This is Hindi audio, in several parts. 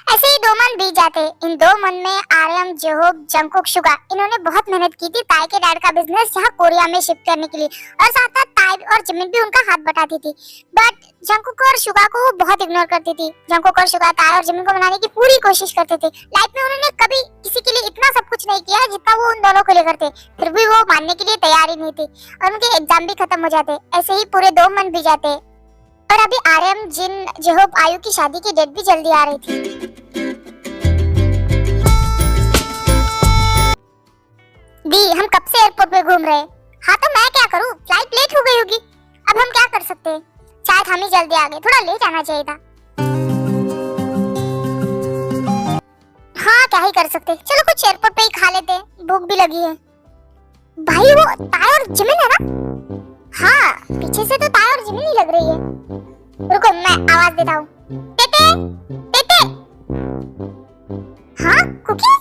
ऐसे ही 2 मंथ बीत जाते। इन 2 मंथ में आर्यन, जेहोब, जंगकुक, सुगा इन्होंने बहुत मेहनत की थी ताई के डैड का बिजनेस यहाँ कोरिया में शिफ्ट करने के लिए, और साथ साथ ताई और जिमिन भी उनका हाथ बटाती थी। बट जंगकुक और सुगा को वो बहुत इग्नोर करती थी। जंगकुक और सुगा ताई और जिमिन को मनाने की पूरी कोशिश करते थे। लाइफ में उन्होंने कभी किसी के लिए इतना सब कुछ नहीं किया जितना वो उन दोनों को लिए करते, फिर भी वो मानने के लिए तैयार ही नहीं थी और उनके एग्जाम भी खत्म हो जाते। ऐसे ही पूरे 2 मंथ बीत जाते और अभी आर्यन, जिन, जेहोब, आयु की शादी की डेट भी जल्दी आ रही थी। दी, हम कब से एयरपोर्ट पे घूम रहे हैं। हाँ तो मैं क्या करूँ, फ्लाइट लेट हो गई होगी। अब हम क्या कर सकते हैं, शायद हम ही जल्दी आ गए, थोड़ा लेट आना चाहिए था। हाँ क्या ही कर सकते, चलो कुछ एयरपोर्ट पे ही खा लेते हैं, भूख भी लगी है। भाई वो ताई और जिमिन है ना? हाँ पीछे से तो ताई और जिमिन ही लग रही है। रुको मैं आवाज देता हूँ। टेटे टेटे। हाँ कुकी।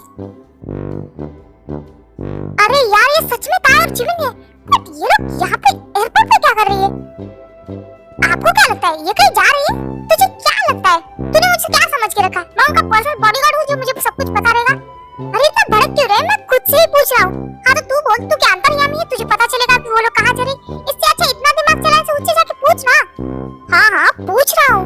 अरे यार ये सच में ताई और जिमिन है, बट ये लोग यहाँ पे एयरपोर्ट पे क्या कर रही है? आपको क्या लगता है ये कहीं जा रही है? तुझे क्या लगता है, तूने मुझे क्या समझ के रखा है? मैं उनका पर्सनल बॉडीगार्ड हूँ जो मुझे सब कुछ पता रहेगा। अरे इतना भड़क क्यों रहे, मैं खुद से ही पूछ रहा हूँ। हाँ तो तू बोल, तू क्या अंतर्यामी है, तुझे पता चलेगा कि वो लोग कहाँ जा रहे। इससे अच्छा इतना दिमाग चलाने से ऊंचे जाके पूछ ना। हाँ हाँ पूछ रहा हूँ।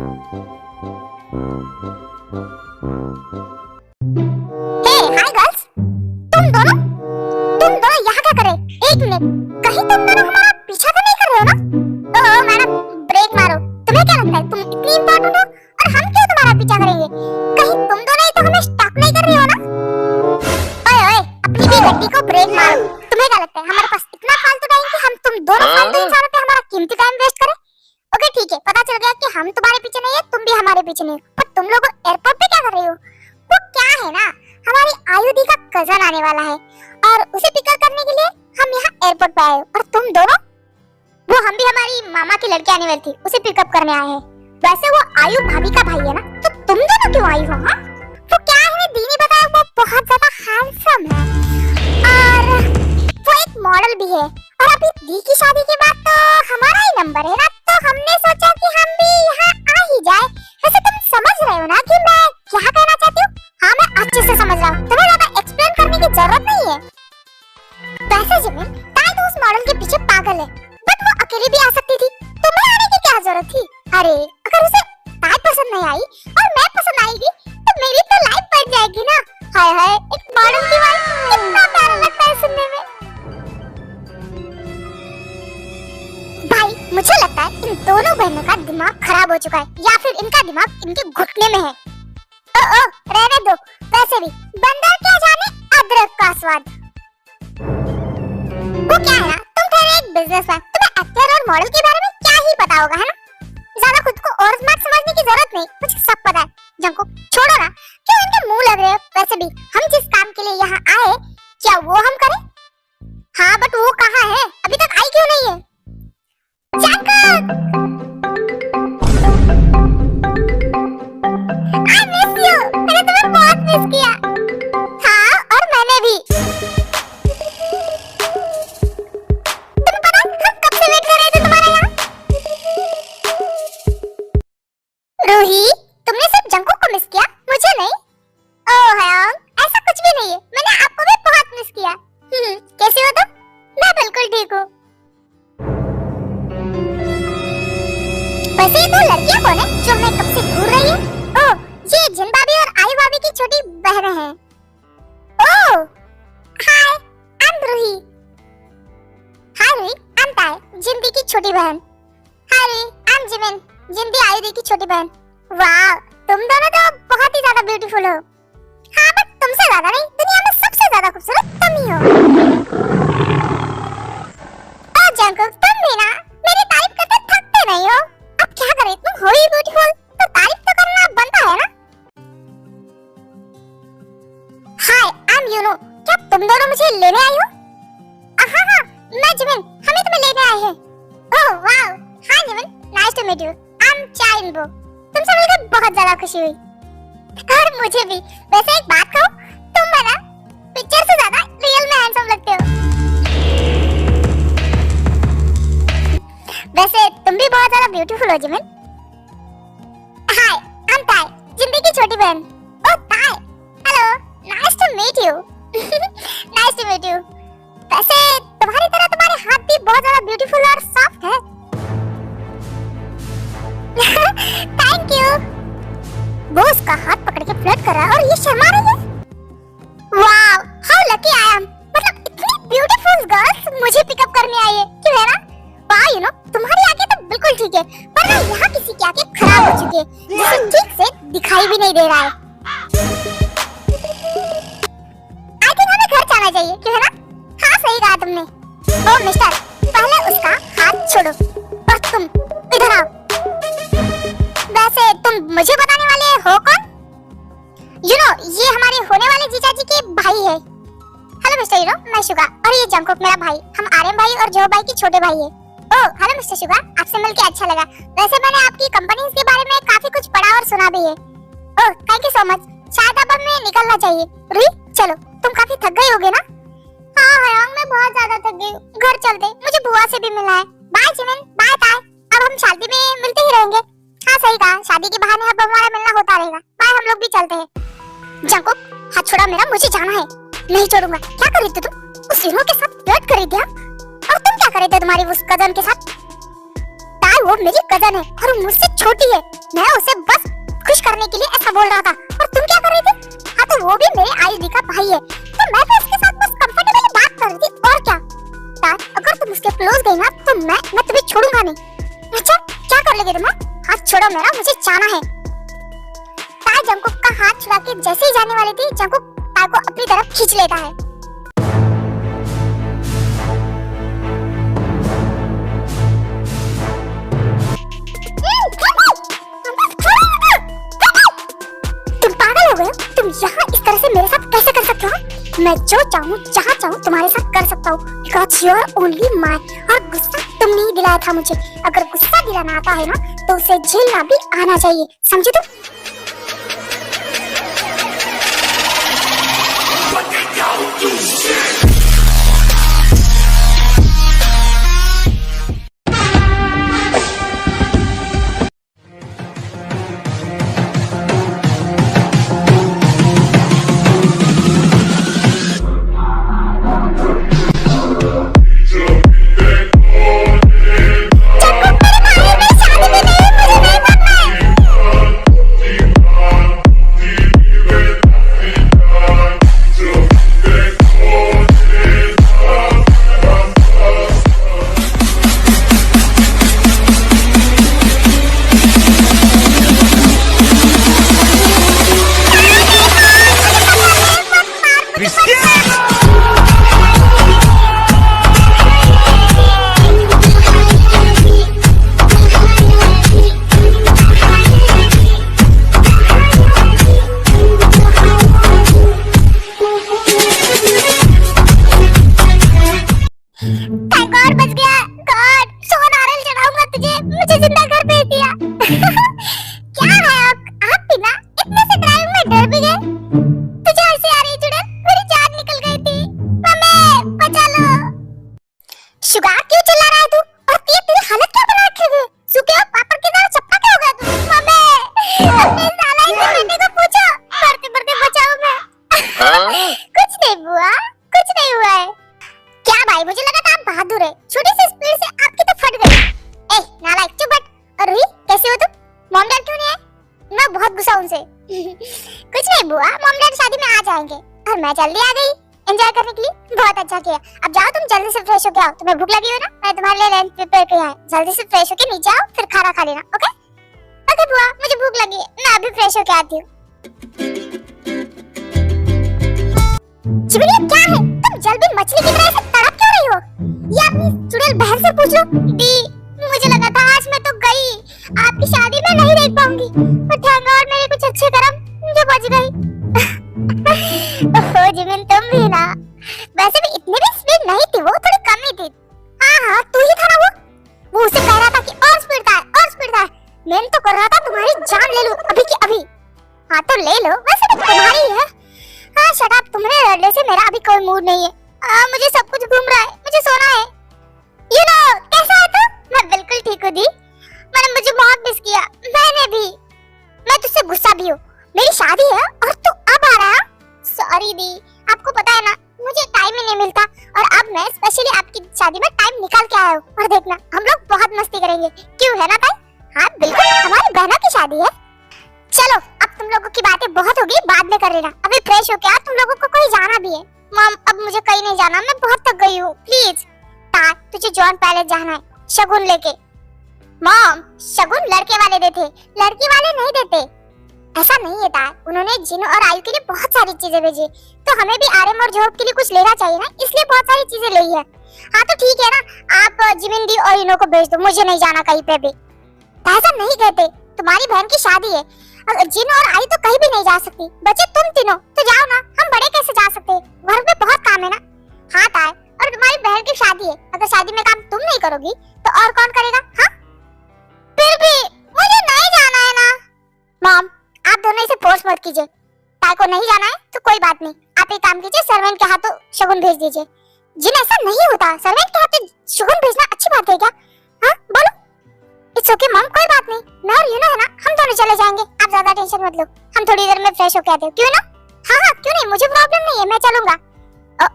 हे हाय गर्ल्स, तुम दोनों यहाँ क्या कर रहे? एक मिनट, कहीं तुम दोनों हमारा पीछा तो नहीं कर रहे हो ना? ओह मैडम ब्रेक मारो, तुम्हें क्या लगता है तुम इतनी इम्पोर्टेंट हो और हम क्यों तुम्हारा पीछा करेंगे? कहीं तुम दोनों ही तो हमें स्टॉप नहीं कर रहे हो ना? ओए ओए अपनी भी गड्डी को ब्रेक मारो। तुम्हें क्या लगता है हमारे पास इतना फालतू टाइम कि हम तुम दोनों फालतू इंसानों पे हमारा कीमती टाइम वेस्ट करें? ओके ठीक है, पता चल गया कि हम तुम्हारे पीछे नहीं है, तुम भी हमारे पीछे नहीं हो, पर तुम लोग एयरपोर्ट पे क्या कर रहे हो? वो क्या है ना, हमारी आयुधि का कजन आने वाला है और उसे पिकअप करने के लिए हम यहाँ एयरपोर्ट पे आए, और तुम दोनों, वो हम भी हमारी मामा की लड़की आने वाली थी उसे पिकअप करने आए हैं। वैसे वो आयु भाभी का भाई है ना, तो तुम दोनों क्यों आई हो? हाँ वो क्या है, दी ने बताया वो बहुत ज्यादा हैंडसम है और वो एक मॉडल भी है, और अभी दी की शादी के बाद तो हमारा ही नंबर है ना, तो हमने सोचा कि हम भी यहाँ आ ही जाए। वैसे तुम समझ रहे हो ना कि मैं क्या कहना चाहती हूँ? हाँ मैं अच्छे से समझ रहा हूँ, तुम्हें ज्यादा एक्सप्लेन करने की जरूरत नहीं है। वैसे जिमिन, ताई तो उस मॉडल के पीछे पागल है, बट वो अकेली भी आ सकती थी, तुम्हें आने की क्या जरूरत थी? अरे अगर उसे ताई पसंद नहीं आई और मैं पसंद आएगी तो मेरी तो लाइफ बच जाएगी ना। हाय हाय एक मॉडल की वाइफ, कितना प्यारा लगता है सुनने में। भाई मुझे लगता है इन दोनों बहनों का दिमाग खराब हो चुका है, या फिर इनका दिमाग इनके घुटने में है। ओ रहने दो, वैसे भी बंदर क्या जाने अदरक का स्वाद। वो क्या है ना, तुम ठहरे एक बिजनेसमैन, तुम्हें एक्टर और मॉडल के बारे में क्या ही पता होगा, है ना? ज्यादा खुद को और स्मार्ट समझने की जरूरत नहीं, मुझे सब पता है। जंगकुक छोड़ो ना, क्यों इनके मुंह लग रहे हो? वैसे भी हम जिस काम के लिए यहाँ आए, क्या वो हम करें? हाँ बट वो कहाँ है, अभी तक आई क्यों नहीं है? जंगकुक आई मिस यू, मैंने तुम्हें बहुत मिस किया। हाँ और मैंने भी। तुम्हें पता हम कब से वेट कर रहे थे तुम्हारा यहाँ। रूही तुमने सिर्फ जंगकुक को मिस किया, मुझे नहीं? ओह हयांग ऐसा कुछ भी नहीं है, मैंने आपको भी बहुत मिस किया। कैसे हो तुम? मैं बिल्कुल ठीक हूँ। वैसे ये दो लड़कियां कौन है जो हमें कब से घूर रही है? ओह ये जिन भाभी और आयु भाभी की छोटी बहनें हैं। Oh hi I am Ruhi. Hi Ruhi I am Tae, जिंदी की छोटी बहन। Hi Ruhi I am Jimin, जिंदी आयुधि की छोटी बहन। वाह तुम दोनों तो बहुत ही ज्यादा ब्यूटीफुल हो। हाँ बट तुमसे ज्यादा नहीं, दुनिया में सबसे ज्यादा खूबसूरत तुम ही हो। ओ जंगकुक तुम भी ना मेरी तारीफ करते थकते नहीं हो। अब क्या करें, तुम हो ही ब्यूटीफुल तो तारीफ तो करना बनता है ना। हाय आई एम यूनो, क्या तुम दोनों मुझे लेने आई हो? हाँ हाँ मैं जिमिन, हमें तुम्हें लेने आए हैं। Oh wow hi Jimin, nice to meet you. I am चाइनबो, तुमसे मिलकर बहुत ज्यादा खुशी हुई। और मुझे भी। वैसे एक बात कहूं, तुम ना पिक्चर से ज्यादा रियल में हैंडसम लगते हो। वैसे तुम भी बहुत ज्यादा ब्यूटीफुल हो Jimin. Hi I am Tae, जिंदी की छोटी बहन। Oh meet you. Nice to meet you. वैसे तुम्हारी तरह तुम्हारे हाथ भी बहुत ज्यादा ब्यूटीफुल और सॉफ्ट है। Thank you. वो उसका हाथ पकड़ के फ्लर्ट कर रहा है और ये शर्मा रही है। Wow, how lucky I am. मतलब इतनी ब्यूटीफुल गर्ल्स मुझे पिकअप करने आई है, क्यों है ना? वाह, यू नो तुम्हारी आंखें तो बिल्कुल ठीक है, पर ना यहाँ किसी की आंखें खराब हो चुकी है, जिसे ठीक से दिखाई भी नहीं दे रहा है। आई थिंक हमें घर जाना चाहिए, क्यों है ना? हाँ सही कहा तुमने। ओ मिस्टर, पहले उसका हाथ छोड़ो और तुम इधर आओ। वैसे तुम मुझे बताने वाले हो कौन? यू नो ये हमारे होने वाले जीजा जी के भाई है। हेलो मिस्टर, यू नो मैं शुगा और ये जंगकुक मेरा भाई। हम आर्यन भाई और जो भाई की छोटे भाई है। ओह हेलो मिस्टर शुगा, आपसे मिलके अच्छा लगा। वैसे मैंने आपकी कंपनीज के बारे में काफी कुछ पढ़ा और सुना भी है। Oh thank you so much. शायद अब हमें निकलना चाहिए। रुई चलो, तुम काफी थक गई होगे ना? हाँ हयांग, मैं बहुत ज्यादा थक गई हूँ। घर चलते, मुझे बुआ से भी मिलना है। बाय जिमिन, बाय ताई। अब हम शादी में मिलते ही रहेंगे। हाँ सही कहा, शादी के बहाने अब हमारा मिलना होता रहेगा। बाय, हम लोग भी चलते हैं। जंगकुक हाथ छोड़ा मेरा, मुझे जाना है। नहीं छोड़ूंगा। क्या कर रही थी तुम? उस यूनो के साथ फ्लर्ट कर रही थी और तुम क्या कर रहे थे तुम्हारी उस कजन के साथ? ताई वो मेरी कजन है और वो मुझसे छोटी है। मैं उसे बस खुश करने के लिए ऐसा बोल रहा था। और तुम क्या कर रही थी? हाँ तो वो भी मेरे आईडी का भाई है, तो मैं भी उसके साथ बस कंफर्टेबली बात कर रही थी, और क्या? ताई अगर तुम उसके क्लोज गई ना तो मैं तुम्हें छोड़ूंगा नहीं। अच्छा क्या कर लोगे तुम? हाथ छोड़ो मेरा, मुझे जाना है। ताई जंगकुक का हाथ छुड़ा के जैसे ही जाने वाली थी, जंगकुक ताई को अपनी तरफ खींच लेता है। तुम यहाँ इस तरह से मेरे साथ कैसे कर सकते हो? मैं जो चाहूँ जहाँ चाहूँ तुम्हारे साथ कर सकता हूँ, because you are only mine। और गुस्सा तुमने ही दिलाया था मुझे। अगर गुस्सा दिलाना आता है ना तो उसे झेलना भी आना चाहिए, समझे तुम? कुछ नहीं बुआ, मॉम डैड शादी में आ जाएंगे और मैं जल्दी आ गई एंजॉय करने के लिए। बहुत अच्छा किया। अब जाओ तुम जल्दी से फ्रेश होके आओ। तुम्हें भूख लगी हो ना? मैं तुम्हारे लिए लंच प्रिपेयर किया है। जल्दी से फ्रेश होके नीचे आओ, फिर खाना खा लेना। ओके ओके बुआ, मुझे भूख लगी है, मैं अभी फ्रेश होके आती हूँ। चिमनिया क्या है? तुम जल भी मछली की तरह से तड़प क्यों रही हो? ये अपनी चुड़ैल बहन से पूछ लो। दी, मुझे लगा था आज मैं तो गई, आपकी शादी में नहीं देख पाऊंगी, पर थैंक गॉड मेरे कुछ अच्छे कर्म जो बच गई। ओह जिमिन तुम भी ना। वैसे भी इतनी भी स्पीड नहीं थी, वो थोड़ी कम ही थी। हाँ तू ही था ना वो उसे कह रहा था कि और स्पीड था और स्पीड था। मैं तो कर रहा था तुम्हारी जान ले लूं अभी की अभी। हाँ तो ले लो, वैसे भी तुम्हारी है। हाँ शट अप, तुम्हारे लड़ने से मेरा अभी कोई मूड नहीं है। मुझे सब कुछ घूम रहा है, मुझे सोना है। यू नो कैसा है तू? मैं बिल्कुल ठीक हूँ दी, मैंने मुझे बहुत मिस किया। मैंने भी, मैं तुझसे गुस्सा भी हूँ। मेरी शादी है और तू अब आ रहा है? सॉरी दी, शादी में टाइम निकाल के आए हो और देखना हम लोग बहुत मस्ती करेंगे, क्यों है ना ताई? हाँ बिल्कुल, हमारी बहनों की शादी है। चलो अब तुम लोगों की बातें बहुत होगी, बाद में कर लेना। अभी फ्रेश हो के तुम लोगों को कोई जाना भी है। मॉम अब मुझे कहीं नहीं जाना, मैं बहुत थक गई हूँ, प्लीज। तार तुझे जॉन पैलेस जाना है शगुन लेके। मॉम शगुन लड़के वाले देते, लड़की वाले नहीं देते। ऐसा नहीं है तार, उन्होंने जिन और आयु के लिए बहुत सारी चीजें भेजी, तो हमें भी आर्यम और जॉब के लिए कुछ लेना चाहिए ना, इसलिए बहुत सारी चीजें ली है। हाँ तो ठीक है ना, आप जिमिंदी और इनो को भेज दो, मुझे नहीं जाना कहीं पे भी। ऐसा नहीं कहते, तुम्हारी बहन की शादी है, जिन और आई तो कहीं भी नहीं जा सकती। बच्चे तुम तीनों तो जाओ ना, हम बड़े कैसे जा सकते हैं, घर में बहुत काम है ना। हाँ तार, और तुम्हारी बहन की शादी है, अगर शादी में काम तुम नहीं करोगी तो और कौन करेगा? हाँ फिर भी मुझे नहीं जाना है ना। मॉम आप दोनों इसे फोर्स मत कीजिए, ताई को नहीं जाना है तो कोई बात नहीं, आप एक काम कीजिए, सर्वेंट के हाथों शगुन भेज दीजिए। जिन ऐसा नहीं होता, सर्वेंट के हाथों शगुन भेजना अच्छी बात है क्या? हाँ बोलो। इट्स ओके मॉम, कोई बात नहीं, मैं और यूनो है ना, हम दोनों चले जाएंगे, आप ज्यादा टेंशन मत लो। हम थोड़ी देर में फ्रेश होके आते हैं, क्यों ना? हाँ हाँ क्यों नहीं, मुझे प्रॉब्लम नहीं है, मैं चलूंगा।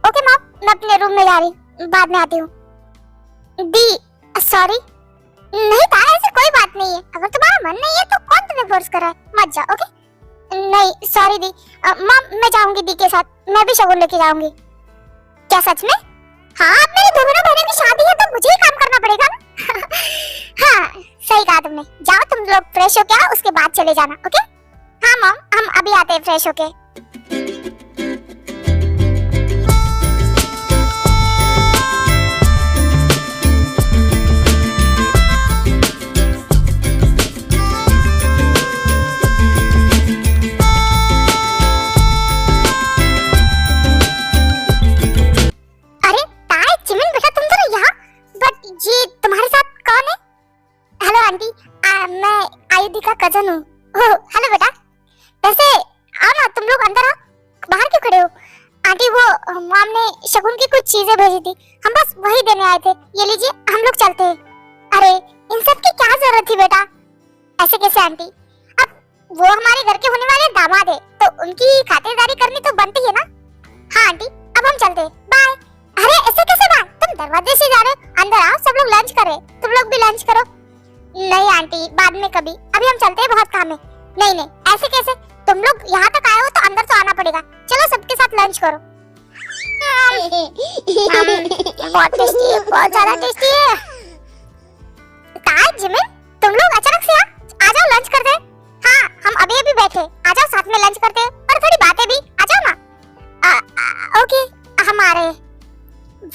ओके मॉम, मैं अपने रूम में जा रही हूँ, बाद में आती हूँ। दी सॉरी। नहीं था, ऐसी कोई बात नहीं है, अगर तुम्हारा मन नहीं है तो कौन तुम्हें फोर्स कर रहा है, मत जाओ। ओके नहीं सॉरी दी। मॉम मैं जाऊंगी दी के साथ, मैं भी शगुन लेके जाऊंगी। क्या सच में? हाँ अब मेरी दोनों बहनों की शादी है तो मुझे ही काम करना पड़ेगा ना। हाँ सही कहा तुमने, जाओ तुम लोग फ्रेश हो क्या, उसके बाद चले जाना। ओके हाँ मॉम, हम अभी आते हैं फ्रेश होके। कजन हूँ। ओह हेलो बेटा, वैसे आओ ना तुम लोग अंदर आओ, बाहर क्यों खड़े हो? आंटी वो मॉम ने शगुन की कुछ चीजें भेजी थी, हम बस वही देने आए थे, ये लीजिए हम लोग चलते हैं। अरे इन सब की क्या जरूरत थी बेटा? ऐसे कैसे आंटी, अब वो हमारे घर के होने वाले दामाद है तो उनकी खातिरदारी करनी तो बनती है ना। हाँ आंटी अब हम चलते हैं, बाय। अरे ऐसे कैसे बाय, तुम दरवाजे से जा रहे हो, अंदर आओ, सब लोग लंच कर रहे, तुम लोग भी लंच करो। नहीं आंटी बाद में कभी, अभी हम चलते हैं, बहुत काम है। नहीं नहीं ऐसे कैसे, तुम लोग यहाँ तक आए हो तो अंदर तो आना पड़ेगा, चलो सबके साथ लंच करो। बहुत टेस्टी है, बहुत ज्यादा टेस्टी है। ताज जिमिन तुम लोग अचानक से आ जाओ, लंच करते हैं। हाँ हम अभी अभी बैठे, आ जाओ साथ में लंच करते हैं और थोड़ी बातें भी, आ जाओ ना। ओके हम आ रहे हैं।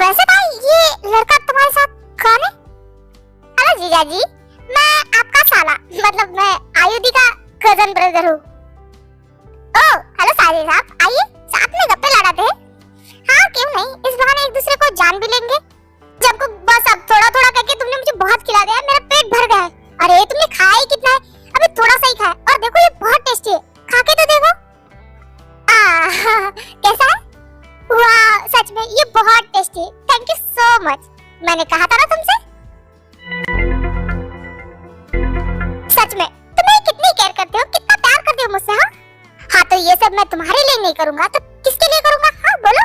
वैसे भाई ये लड़का तुम्हारे साथ कौन है? हेलो जीजा जी, मैं आपका साला, मतलब मैं आयुधि का कजन ब्रदर हूँ। ओह हेलो साले साहब, आइए साथ में गप्पे लड़ाते हैं। हाँ क्यों नहीं, इस बहाने एक दूसरे को जान भी लेंगे। जब को बस अब थोड़ा थोड़ा करके तुमने मुझे बहुत खिला दिया, मेरा पेट भर गया है। अरे तुमने खाया ही कितना है, अभी थोड़ा सा ही खाया, और देखो ये बहुत टेस्टी है, खा के तो देखो। कैसा है? वाह सच में ये बहुत टेस्टी है, थैंक यू सो मच। मैंने कहा था ना तुमसे। सच में तुम्हें कितनी केयर करते हो, कितना प्यार करते हो मुझसे। हाँ हाँ तो ये सब मैं तुम्हारे लिए नहीं करूंगा तो किसके लिए करूंगा? हाँ बोलो।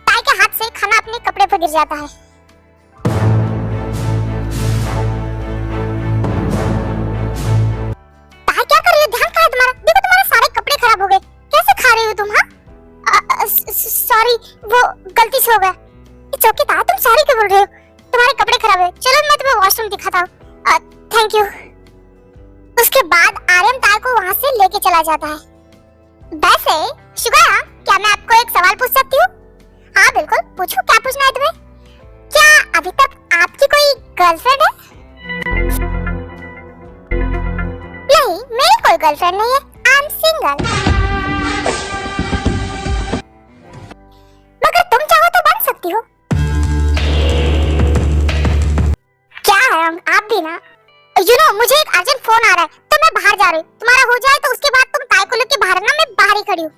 ताई के हाथ से खाना अपने कपड़े पर गिर जाता है। ताई क्या कर रही हो, ध्यान कहाँ है तुम्हारा? देखो तुम्हारे सारे कपड़े खराब हो गए, कैसे खा रही हो तुम? हाँ सॉरी वो गलती से हो गया। इट्स ओके ताई, तुम सॉरी क्यों बोल रहे हो? तुम्हारे कपड़े खराब है, चलो मैं तुम्हें वॉशरूम दिखाता हूँ। Thank you. उसके बाद आर्यन तार को वहाँ से लेके चला जाता है। वैसे शुगर क्या मैं आपको एक सवाल पूछ सकती हूँ? हाँ बिल्कुल पूछो, क्या पूछना है तुम्हें? क्या अभी तक आपकी कोई गर्लफ्रेंड है? नहीं मेरी कोई गर्लफ्रेंड नहीं है, आई एम सिंगल। मगर तुम चाहो तो बन सकती हो। क्या है आप भी ना, मुझे एक अर्जेंट फोन आ रहा है तो मैं बाहर जा रही हूँ, तुम्हारा हो जाए तो उसके बाद तुम ताई को लेके बाहर ना, मैं बाहर ही खड़ी हूँ।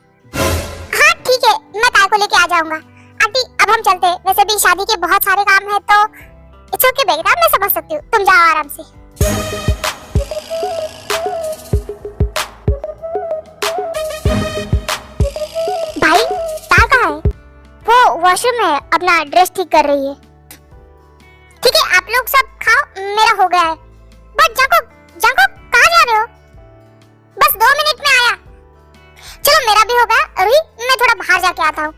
हाँ ठीक है मैं ताई को लेके आ जाऊंगा। आंटी अब हम चलते हैं, वैसे भी शादी के बहुत सारे काम है तो इट्स ओके बेटा, मैं समझ सकती हूँ, तुम जाओ आराम से। भाई ताई कहाँ है? वो वॉशरूम में अपना ड्रेस ठीक कर रही है। ठीक है, आप लोग सब खाओ, मेरा हो गया है। बट जाको कहाँ जा रहे हो? बस 2 मिनट में आया। चलो मेरा भी हो गया, अभी मैं थोड़ा बाहर जाके आता हूँ।